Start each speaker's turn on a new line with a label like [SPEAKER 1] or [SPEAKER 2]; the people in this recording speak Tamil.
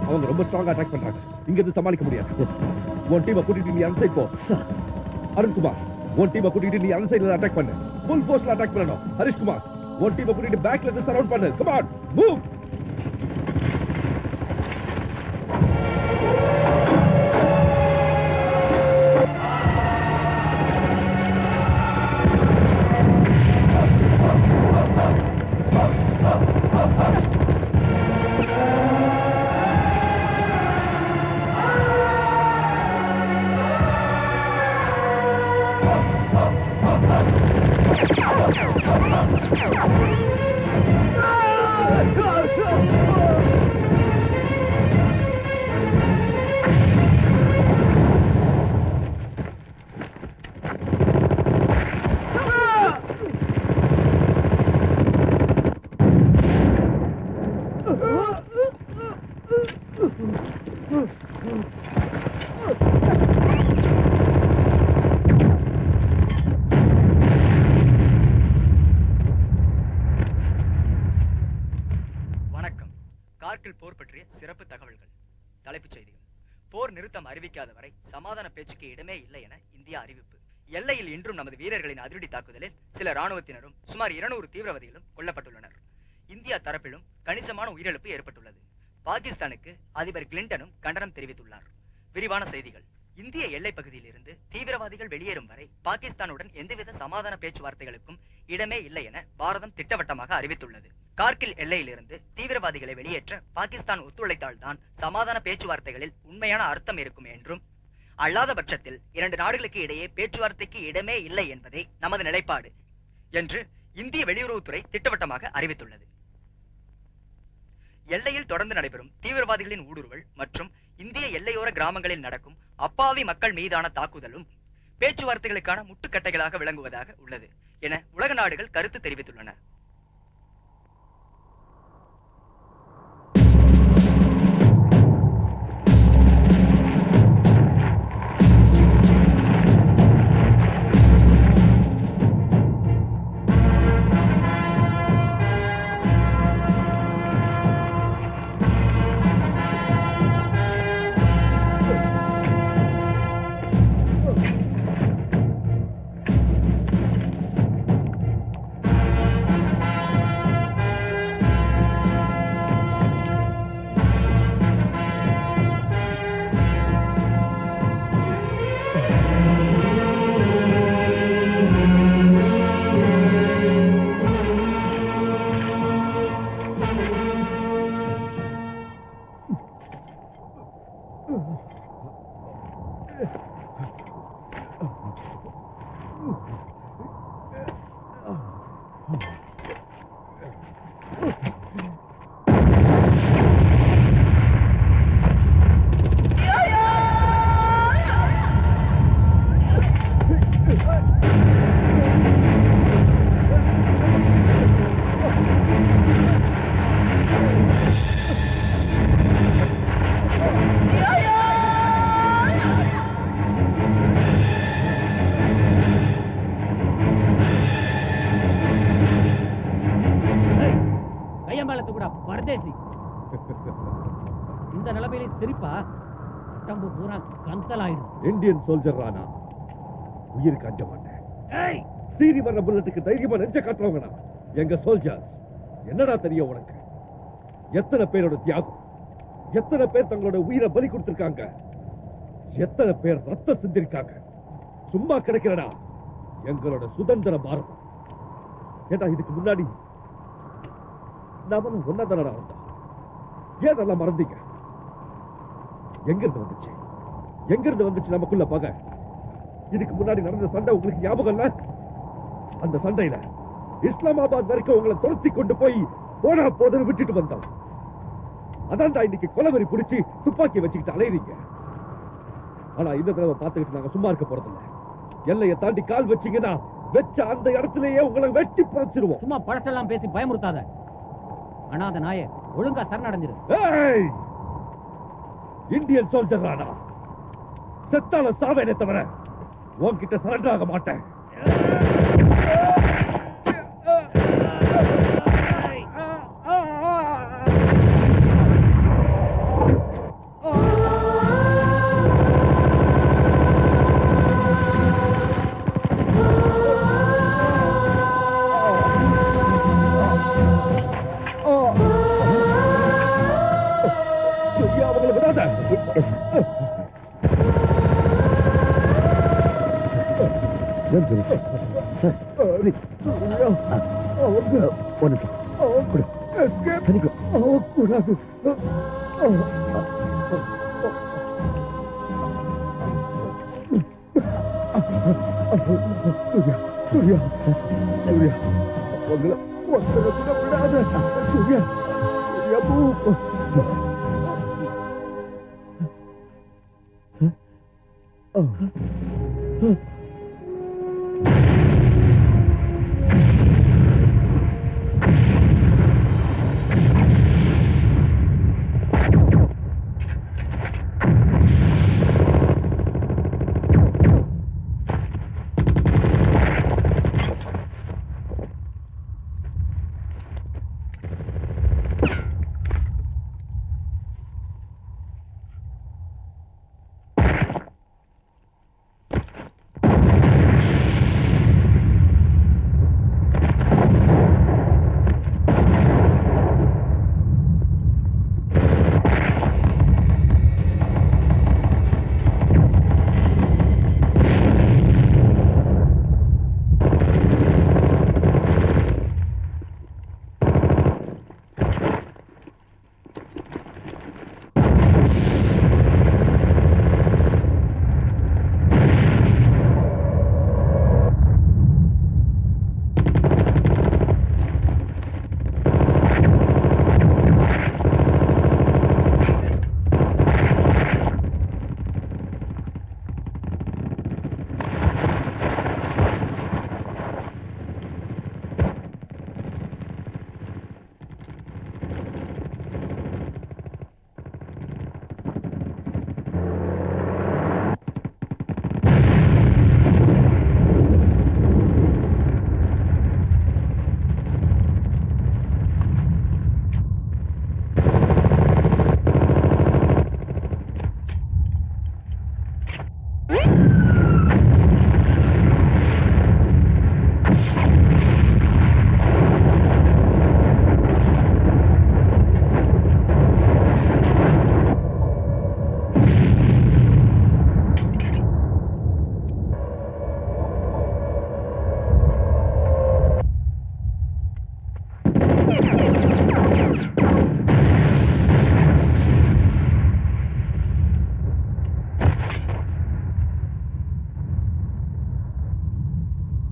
[SPEAKER 1] அவங்க ரொம்ப ஸ்ட்ராங்கா அட்டாக் பண்றாங்க. இங்க இருந்து சமாளிக்க முடியாது. எஸ். ஒன் டீமை கூட்டிட்டு நீ அந்த சைடு போ. சார். அருண்குமார், ஒன் டீமை கூட்டிட்டு நீ அந்த சைடுல அட்டாக் பண்ணு. ஃபுல் ஃபோர்ஸ்ல அட்டாக் பண்ணணும். ஹரிஷ்குமார், ஒன் டீமை கூட்டிட்டு பேக்ல இருந்து சரவுண்ட் பண்ணு. Come on, move.
[SPEAKER 2] அறிவிக்காத வரை சமாதான பேச்சுக்கு இடமே இல்லை என இந்தியா அறிவிப்பு. எல்லையில் இன்றும் நமது வீரர்களின் அதிரடி தாக்குதலில் சில ராணுவத்தினரும் சுமார் 200 தீவிரவாதிகளும் கொல்லப்பட்டுள்ளனர். இந்தியா தரப்பிலும் கணிசமான உயிரிழப்பு ஏற்பட்டுள்ளது. பாகிஸ்தானுக்கு அதிபர் கிளின்டனும் கண்டனம் தெரிவித்துள்ளார். விரிவான செய்திகள். இந்திய எல்லை பகுதியில் இருந்து தீவிரவாதிகள் வெளியேறும் வரை பாகிஸ்தானுடன் எந்தவித சமாதான பேச்சுவார்த்தைகளுக்கும் இடமே இல்லை என பாரதம் திட்டவட்டமாக அறிவித்துள்ளது. கார்கில் எல்லையிலிருந்து தீவிரவாதிகளை வெளியேற்ற பாகிஸ்தான் ஒத்துழைத்தால்தான் சமாதான பேச்சுவார்த்தைகளில் உண்மையான அர்த்தம் இருக்கும் என்றும், அல்லாத பட்சத்தில் 2 நாடுகளுக்கு இடையே பேச்சுவார்த்தைக்கு இடமே இல்லை என்பதே நமது நிலைப்பாடு என்று இந்திய வெளியுறவுத்துறை திட்டவட்டமாக அறிவித்துள்ளது. எல்லையில் தொடர்ந்து நடைபெறும் தீவிரவாதிகளின் ஊடுருவல் மற்றும் இந்திய எல்லையோர கிராமங்களில் நடக்கும் அப்பாவி மக்கள் மீதான தாக்குதலும் பேச்சுவார்த்தைகளுக்கான முட்டுக்கட்டைகளாக விளங்குவதாக உள்ளது என உலக நாடுகள் கருத்து தெரிவித்துள்ளன.
[SPEAKER 3] பரதேசி. இந்த நிலைமையில சிரிப்பா? உடம்பு பூரா கந்தலாயிடும்.
[SPEAKER 1] இந்தியன் சோல்ஜர் ராணா, உயிருக்கு அஞ்ச மாட்டேன். சீறி வர்ற புல்லட்டுக்கு தைரியமா நெஞ்ச காட்டுறவங்கடா எங்க சோல்ஜர்ஸ். என்னடா தெரியும் உனக்கு? எத்தனை பேரோட தியாகம், எத்தனை பேர் தங்களோட உயிரை பலி கொடுத்திருக்காங்க, எத்தனை பேர் ரத்தம் சிந்திருக்காங்க. சும்மா கிடைக்கிறடா எங்களோட சுதந்திர பாரதம். ஏடா இதுக்கு முன்னாடி நாம ஒன்னதானடா வந்தோம். ஏன் நல்லா மறந்தீங்க? எங்க இருந்து வந்துச்சு நமக்குள்ள பகை? இதுக்கு முன்னாடி நடந்த சண்டை உங்களுக்கு ஞாபகம் இல்ல? அந்த சண்டையில இஸ்லாமாபாத் வரைக்கும் உங்களை துரத்தி கொண்டு போய் போனா போதுன்னு விட்டுட்டு வந்தோம். அதான்டா இன்னைக்கு கொலவெறி பிடிச்சி துப்பாக்கி வச்சுக்கிட்டு அலையறீங்க. ஆனா இந்த தடவை பார்த்துக்கிட்டு நாங்க சும்மா இருக்க போறதில்ல. எல்லையை தாண்டி கால் வச்சீங்கன்னா வெச்ச அந்த இடத்திலேயே உங்களை வெட்டி புதைச்சிருவோம்.
[SPEAKER 3] சும்மா பழசெல்லாம் பேசி பயமுறுத்தாத. ஆனா அந்த நாயை ஒழுங்கா சரணடைஞ்சிரு.
[SPEAKER 1] இந்தியன் சோல்ஜர் ராணா, செத்தால சாவேனே தவிர உன்கிட்ட சரண்டர் ஆக மாட்டேன்.
[SPEAKER 4] Don't do this, sir. Please. Wonderful. Good. Can you go? Surya, sir. Surya. Surya. Sir.